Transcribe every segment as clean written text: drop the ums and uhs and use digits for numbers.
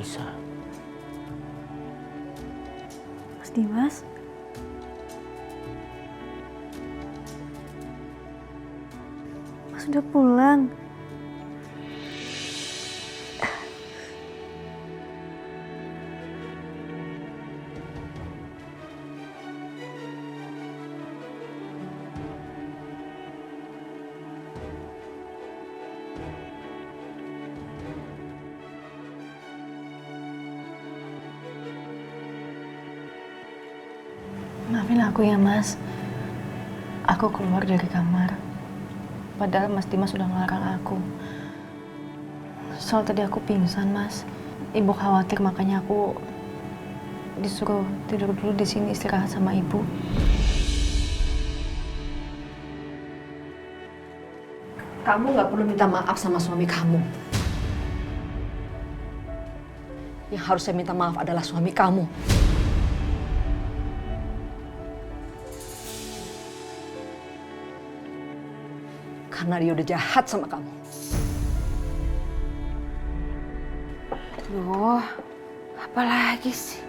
Aisyah. Mas Dimas? Mas udah pulang? Maafin aku ya, Mas. Aku keluar dari kamar. Padahal Mas Dimas sudah melarang aku. Soal tadi aku pingsan, Mas. Ibu khawatir, makanya aku disuruh tidur dulu di sini istirahat sama ibu. Kamu nggak perlu minta maaf sama suami kamu. Yang harus saya minta maaf adalah suami kamu. Karena dia udah jahat sama kamu. Aduh, apa lagi sih?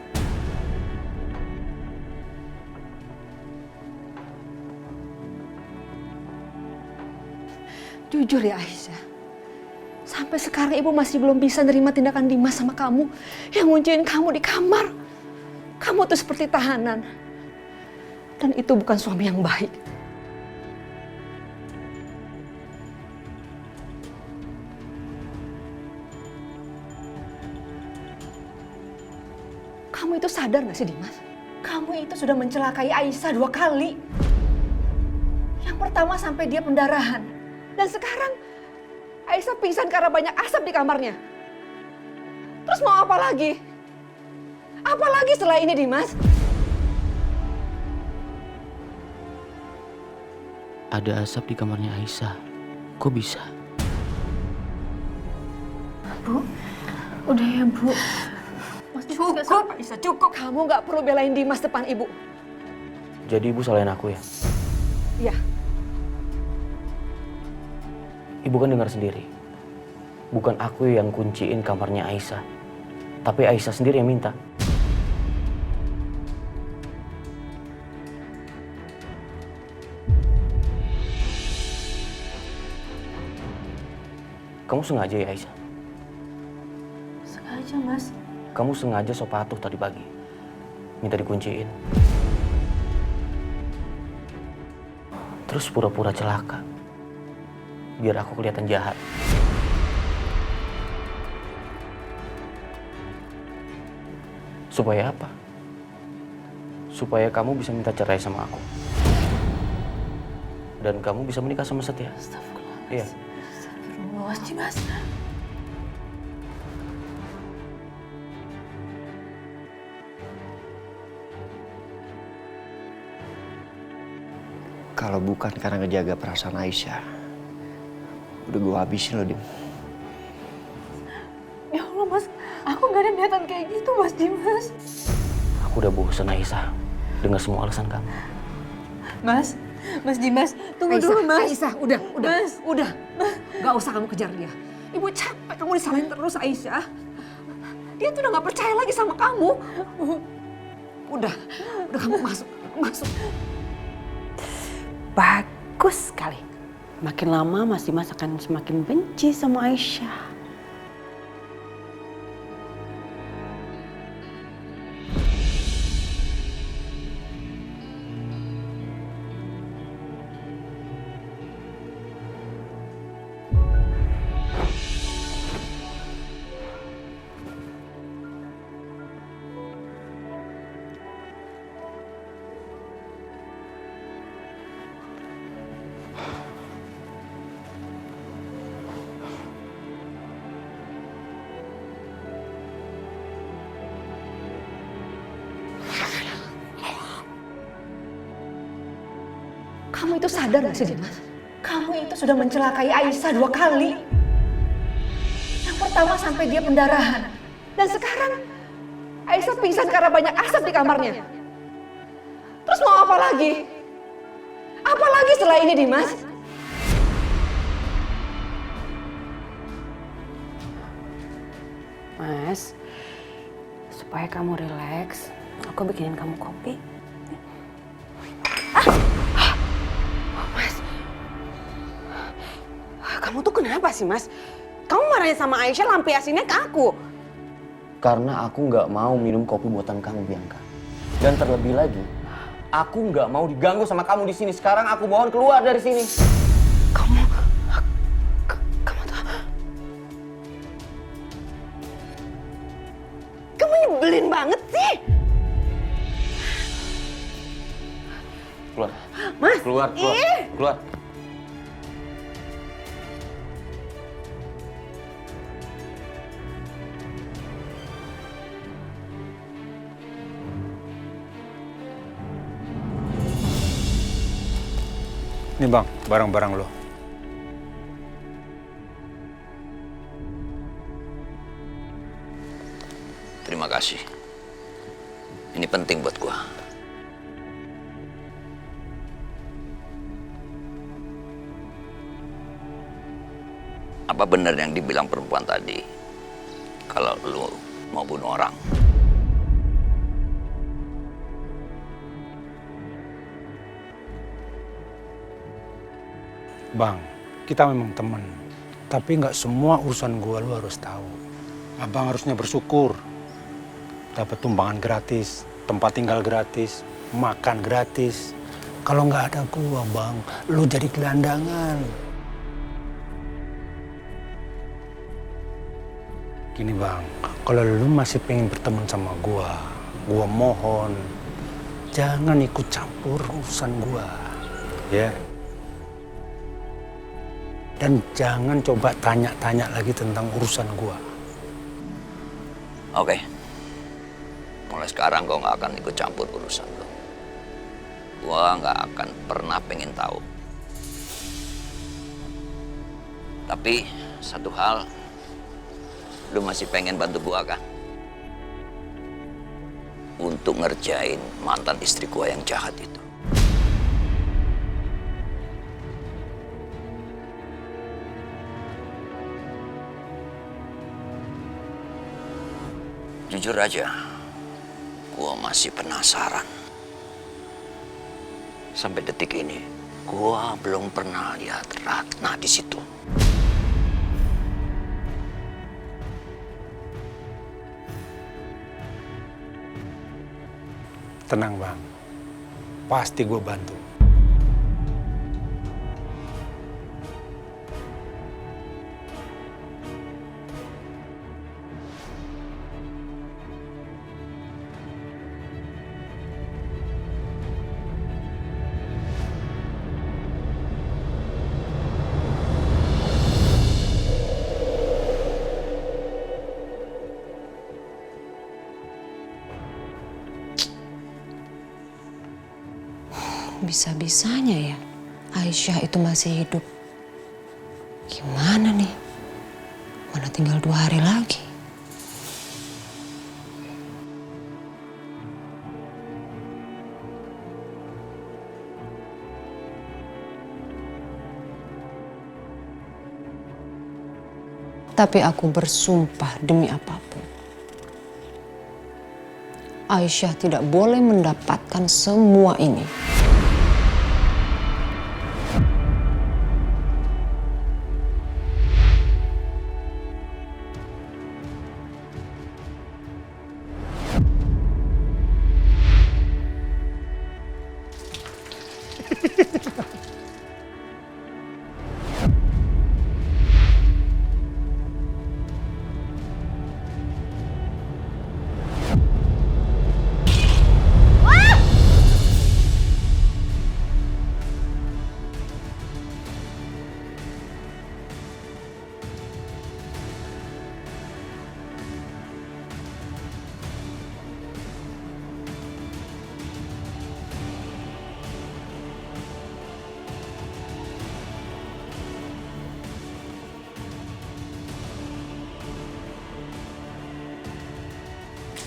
Jujur ya Aisyah, sampai sekarang ibu masih belum bisa nerima tindakan Dimas sama kamu yang ngunciin kamu di kamar. Kamu tuh seperti tahanan. Dan itu bukan suami yang baik. Kamu itu sadar gak sih Dimas? Kamu itu sudah mencelakai Aisyah 2 kali. Yang pertama sampai dia pendarahan. Dan sekarang Aisyah pingsan karena banyak asap di kamarnya. Terus mau apa lagi? Apa lagi setelah ini Dimas? Ada asap di kamarnya Aisyah. Kok bisa? Bu, udah ya, Bu. Cukup Aisyah, cukup. Kamu gak perlu belain Dimas depan ibu. Jadi ibu salahin aku ya? Iya. Ibu kan dengar sendiri. Bukan aku yang kunciin kamarnya Aisyah. Tapi Aisyah sendiri yang minta. Kamu sengaja ya Aisyah? Sengaja, Mas. Kamu sengaja so patuh tadi pagi. Minta dikunciin. Terus pura-pura celaka. Biar aku kelihatan jahat. Supaya apa? Supaya kamu bisa minta cerai sama aku. Dan kamu bisa menikah sama Setia. Astagfirullah, Mas. Iya. Astagfirullah, Mas Dimas. Kalau bukan karena ngejaga perasaan Aisyah, udah gue habisin lo, Dim. Ya Allah, Mas. Aku gak ada niatan kayak gitu, Mas Dimas. Aku udah bosan Aisyah dengar semua alasan kamu. Mas Dimas, tunggu dulu, Mas. Aisyah, udah. Mas. Udah. Gak usah kamu kejar dia. Ibu capek kamu disalahin terus Aisyah. Dia tuh udah gak percaya lagi sama kamu. Udah kamu masuk. Bagus sekali. Makin lama Mas Dimas akan semakin benci sama Aisyah. Kamu itu sadar gak sih Dimas? Kamu itu sudah mencelakai Aisyah 2 kali. Yang pertama sampai dia pendarahan. Dan sekarang Aisyah pingsan karena banyak asap di kamarnya. Terus mau apa lagi? Apa lagi setelah ini Dimas? Mas, Supaya kamu rileks, aku bikinin kamu kopi. Mas, kamu tuh kenapa sih, Mas? Kamu marahnya sama Aisyah, lampiasinnya ke aku. Karena aku nggak mau minum kopi buatan kamu, Bianca. Dan terlebih lagi, aku nggak mau diganggu sama kamu di sini. Sekarang aku mohon keluar dari sini. Kamu tuh... Kamu nyebelin banget sih. Keluar. Mas, Keluar. Keluar. Ini Bang, barang-barang lo. Terima kasih. Ini penting buat gua. Apa benar yang dibilang perempuan tadi? Kalau lu mau bunuh orang? Bang, kita memang teman. Tapi nggak semua urusan gua lu harus tahu. Abang harusnya bersyukur. Dapat tumpangan gratis, tempat tinggal gratis, makan gratis. Kalau nggak ada gua, Bang, lu jadi gelandangan. Gini Bang, kalau lu masih pengen berteman sama gua mohon jangan ikut campur urusan gua, ya. Dan jangan coba tanya-tanya lagi tentang urusan gua. Oke. Mulai sekarang gua nggak akan ikut campur urusan lo. Gua nggak akan pernah pengen tahu. Tapi satu hal, lu masih pengen bantu gua kan? Untuk ngerjain mantan istri gua yang jahat itu. Jujur aja, gua masih penasaran. Sampai detik ini, gua belum pernah lihat Ratna di situ. Tenang Bang, pasti gua bantu. Bisa-bisanya ya Aisyah itu masih hidup. Gimana nih? Mana tinggal 2 hari lagi. Tapi aku bersumpah demi apapun, Aisyah tidak boleh mendapatkan semua ini.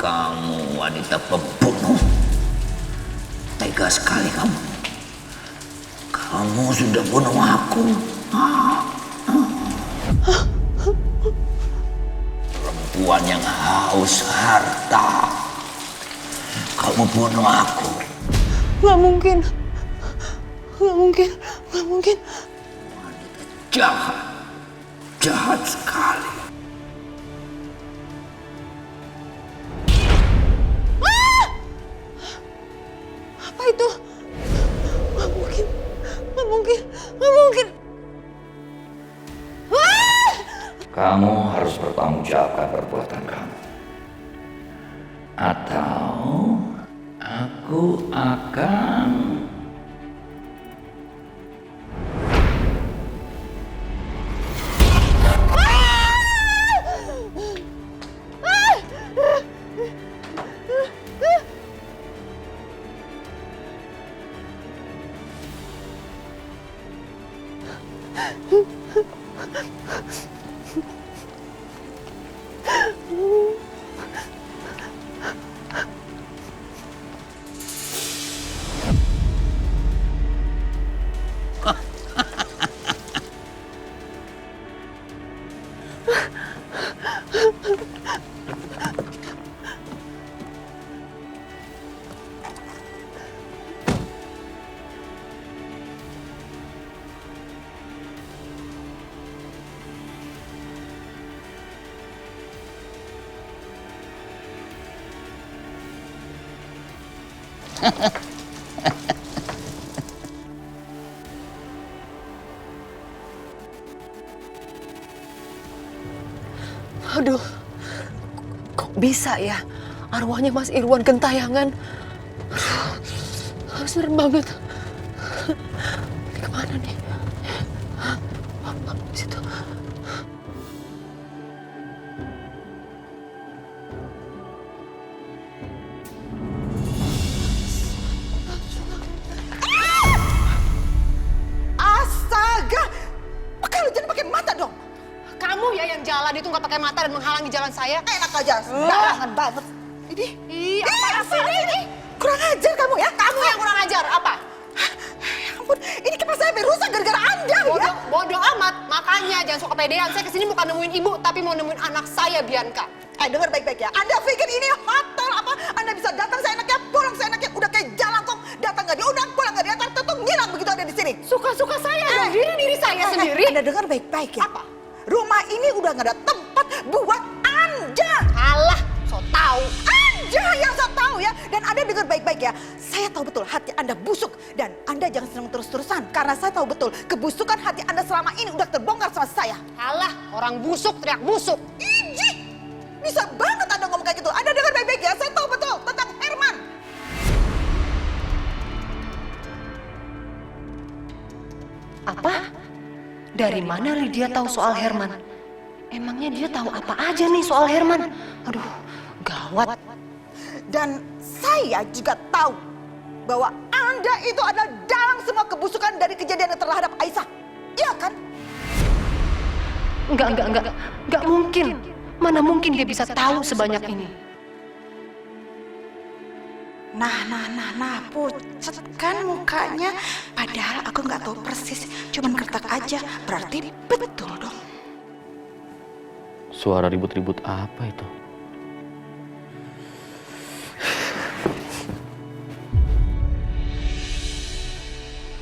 Kamu wanita pembunuh. Tega sekali kamu. Kamu sudah bunuh aku. Perempuan perempuan yang haus harta. Kamu bunuh aku. Nggak mungkin. Nggak mungkin. Nggak mungkin. Jahat. Jahat sekali. Apa itu? Nggak mungkin. Nggak mungkin. Nggak mungkin. Kamu harus bertanggungjawabkan perbuatan kamu. Atau aku akan... Aduh, kok bisa ya arwahnya Mas Irwan gentayangan? Aduh, serem banget. Ini kemana nih? Di situ. Astaga! Pakai lu jangan pakai mata dong. Kamu ya yang jalan itu nggak pakai mata dan menghalangi jalan saya? Enak aja, sembarangan banget. Ih, apa sih ini? Kurang ajar kamu ya. Kamu yang kurang ajar, apa? Ya ampun, ini kipas saya sampai rusak gara-gara Anda ya. Bodoh amat, makanya jangan suka pedean. Saya kesini bukan nemuin ibu, tapi mau nemuin anak saya, Bianca. Dengar baik-baik ya. Anda pikir ini hotel apa? Anda bisa datang seenaknya, pulang seenaknya. Udah kayak jalan kok. Datang nggak diundang, pulang nggak diantar, tentu ngilang begitu ada di sini. Suka-suka saya dong, diri saya sendiri. Anda dengar baik-baik ya. Apa? Rumah ini udah nggak ada tempat buat Anda. Alah, so tahu. Anda yang so tahu ya. Dan Anda dengar baik-baik ya. Saya tahu betul hati Anda busuk. Dan Anda jangan senang terus-terusan. Karena saya tahu betul kebusukan hati Anda selama ini udah terbongkar sama saya. Alah, orang busuk teriak busuk. Iji! Bisa banget Anda ngomong kayak gitu. Anda dengar baik-baik ya. Saya tahu betul tentang Herman. Apa? Dari mana Lydia tahu soal Herman? Emangnya dia tahu apa aja nih soal Herman? Aduh, gawat. Dan saya juga tahu bahwa Anda itu adalah dalang semua kebusukan dari kejadian yang terhadap Aisyah. Iya kan? Enggak mungkin. Mana mungkin dia bisa tahu sebanyak ini? Nah, pucet kan mukanya. Padahal aku nggak tahu persis, cuman kertak aja. Berarti betul dong. Suara ribut-ribut apa itu?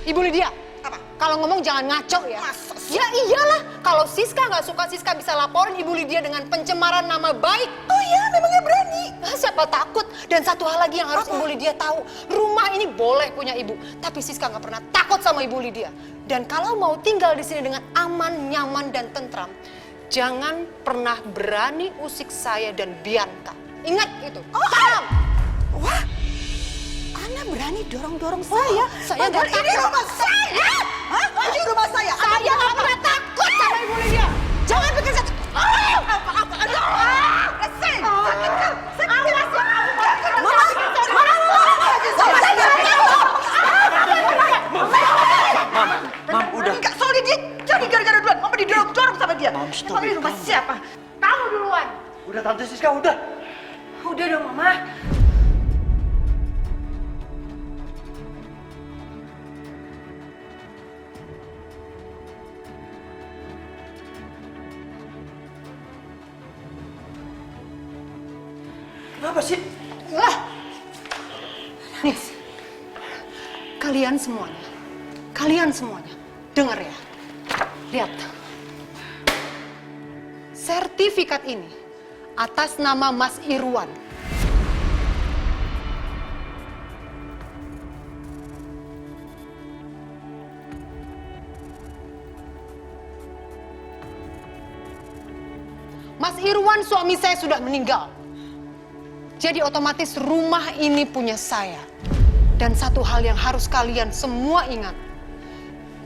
Ibu Lydia, kalau ngomong jangan ngaco ya. Ya iyalah, kalau Siska nggak suka, Siska bisa laporin Ibu Lydia dengan pencemaran nama baik. Oh iya, memangnya berani. Siapa takut? Dan satu hal lagi yang harus Ibu Lydia tahu, rumah ini boleh punya ibu, tapi Siska nggak pernah takut sama Ibu Lydia. Dan kalau mau tinggal di sini dengan aman, nyaman, dan tentram, jangan pernah berani usik saya dan Bianca. Ingat itu. Paham? Wah, Anda berani dorong-dorong saya. Saya nggak takut. Ini rumah saya. Hah? Ini rumah saya. Saya nggak pernah takut sama Ibu Lydia. Jangan bikin saya. Mam, udah. Enggak, soalnya dia jadi gara-gara duluan. Mama didorong-dorong sama dia. Mam, stop Emang ini it, rumah Mam. siapa? Kamu duluan. Udah Tante Siska, udah. Udah dong, Mama. Kenapa sih? Lah. Nih, kalian semuanya, dengar ya. Lihat. Sertifikat ini atas nama Mas Irwan. Mas Irwan suami saya sudah meninggal. Jadi otomatis rumah ini punya saya. Dan satu hal yang harus kalian semua ingat.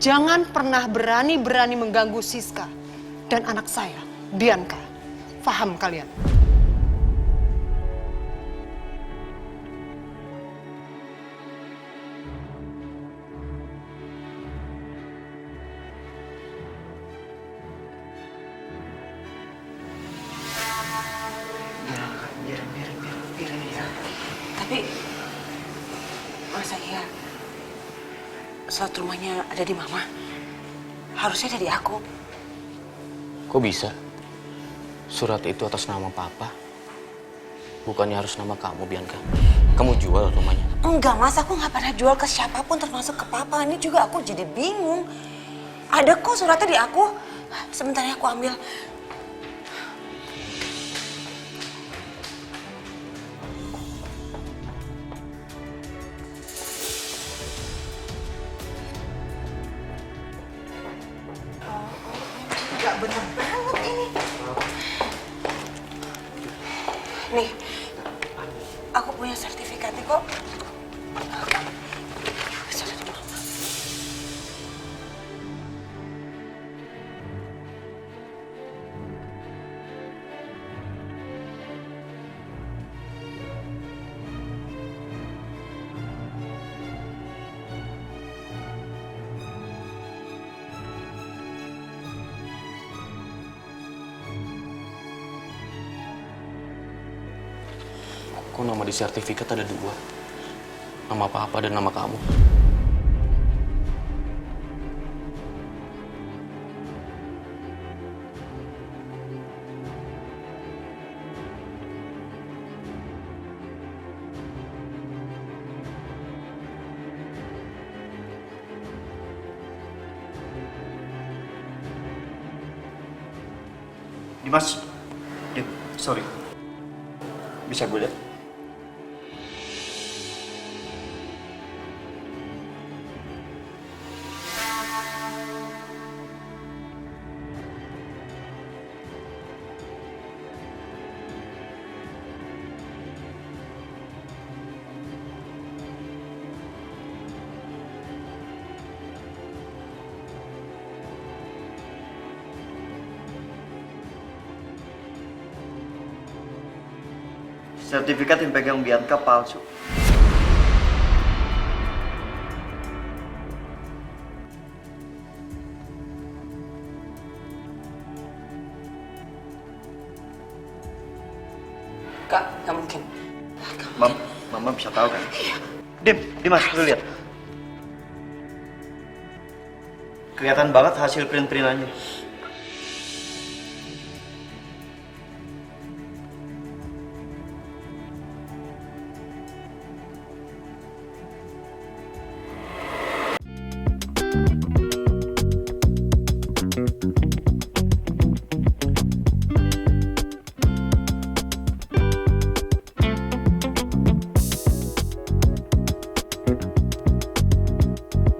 Jangan pernah berani-berani mengganggu Siska dan anak saya, Bianca. Paham kalian? Biar ya. Tapi masa iya surat rumahnya ada di mama? Harusnya ada di aku. Kok bisa? Surat itu atas nama papa. Bukannya harus nama kamu, Bianca. Kamu jual rumahnya? Enggak mas, aku nggak pernah jual ke siapapun termasuk ke papa. Ini juga aku jadi bingung. Ada kok suratnya di aku. Sebentar ya aku ambil. Gak bener banget ini. Nih, aku punya sertifikatnya kok. Kok nama di sertifikat ada 2? Nama papa dan nama kamu. Dimas, sorry. Bisa gue lihat? Sertifikat yang pegang Bianca palsu. Kak, gak mungkin. Mama bisa tahu kan? Dimas, lu lihat. Kelihatan banget hasil print-printannya.